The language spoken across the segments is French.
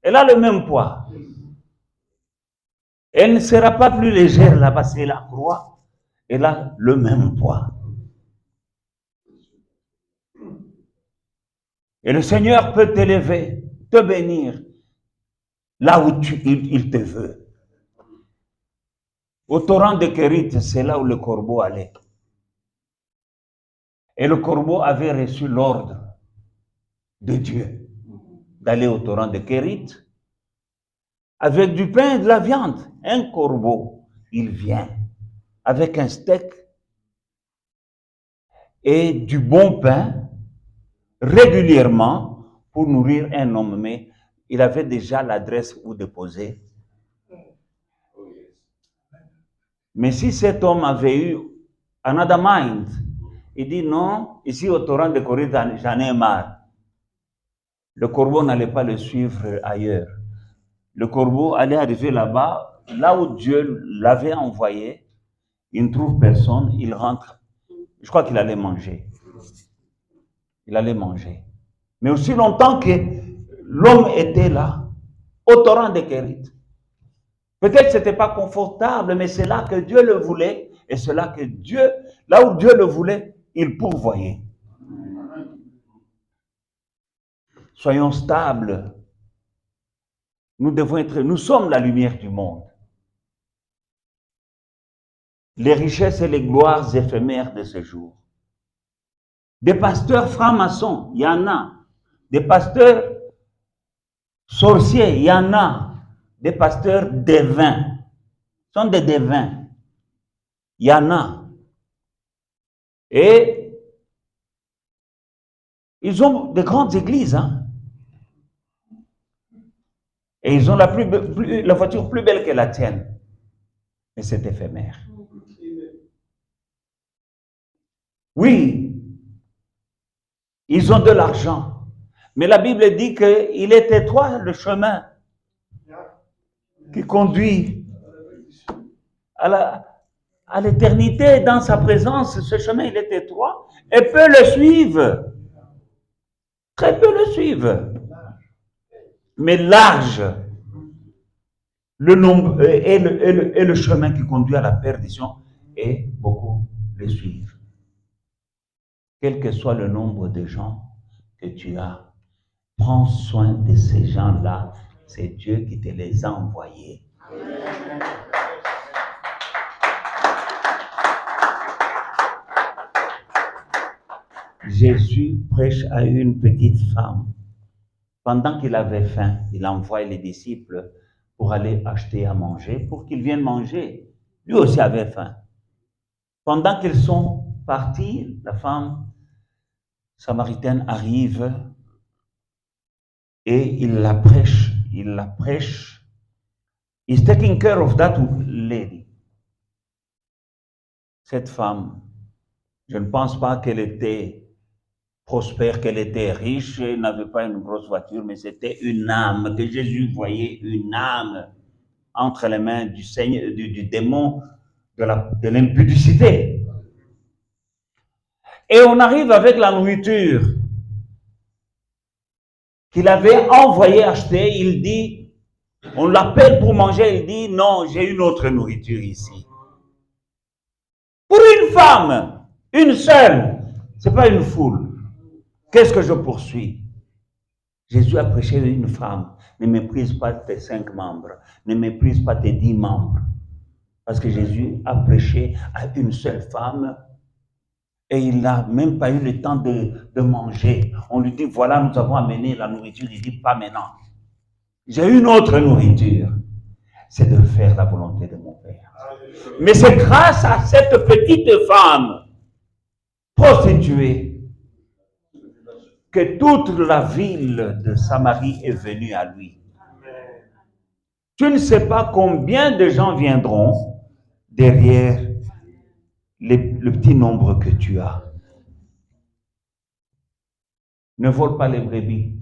Elle a le même poids. Elle ne sera pas plus légère là-bas, c'est la croix. Elle a le même poids. Et le Seigneur peut t'élever, te bénir, là où il te veut. Au torrent de Kérit, c'est là où le corbeau allait. Et le corbeau avait reçu l'ordre de Dieu d'aller au torrent de Kérit avec du pain et de la viande. Un corbeau, il vient avec un steak et du bon pain régulièrement pour nourrir un homme. Mais il avait déjà l'adresse où déposer. Mais si cet homme avait eu another mind, il dit non, ici au torrent de Corinthe, j'en ai marre. Le corbeau n'allait pas le suivre ailleurs. Le corbeau allait arriver là-bas, là où Dieu l'avait envoyé. Il ne trouve personne, il rentre. Je crois qu'il allait manger. Il allait manger. Mais aussi longtemps que l'homme était là, au torrent de Kérit. Peut-être que ce n'était pas confortable, mais c'est là que Dieu le voulait. Et c'est là que Dieu, là où Dieu le voulait, il pourvoyait. Soyons stables. Nous sommes la lumière du monde. Les richesses et les gloires éphémères de ce jour. Des pasteurs francs-maçons, il y en a. Des pasteurs sorciers, il y en a. Des pasteurs devins. Ce sont des devins. Il y en a. Et ils ont de grandes églises. Hein? Et ils ont la voiture plus belle que la tienne. Mais c'est éphémère. Oui, ils ont de l'argent. Mais la Bible dit qu'il est étroit le chemin qui conduit à l'éternité dans sa présence. Ce chemin, il est étroit et peu le suivent. Très peu le suivent. Mais large le nombre et le chemin qui conduit à la perdition et beaucoup le suivent. Quel que soit le nombre de gens que tu as, prends soin de ces gens-là. C'est Dieu qui te les a envoyés. Jésus prêche à une petite femme. Pendant qu'il avait faim, il envoie les disciples pour aller acheter à manger, pour qu'ils viennent manger. Lui aussi avait faim. Pendant qu'ils sont partis, la femme samaritaine arrive et il la prêche. He's taking care of that lady. Cette femme, je ne pense pas qu'elle était prospère, qu'elle était riche, elle n'avait pas une grosse voiture, mais c'était une âme, que Jésus voyait une âme entre les mains du Seigneur, du démon de l'impudicité. Et on arrive avec la nourriture qu'il avait envoyé acheter. Il dit, on l'appelle pour manger, il dit, non, j'ai une autre nourriture ici. Pour une femme, une seule, c'est pas une foule. Qu'est-ce que je poursuis? Jésus a prêché à une femme. Ne méprise pas tes 5 membres. Ne méprise pas tes 10 membres. Parce que Jésus a prêché à une seule femme et il n'a même pas eu le temps de manger. On lui dit, voilà, nous avons amené la nourriture. Il dit, pas maintenant. J'ai une autre nourriture. C'est de faire la volonté de mon Père. Mais c'est grâce à cette petite femme prostituée que toute la ville de Samarie est venue à lui. Tu ne sais pas combien de gens viendront derrière le petit nombre que tu as. Ne vole pas les brebis.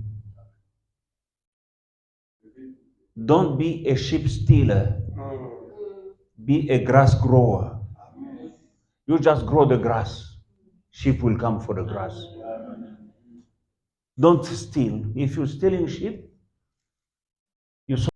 Don't be a sheep stealer. Be a grass grower. You just grow the grass. Sheep will come for the grass. Don't steal. If you're stealing sheep, Ils sont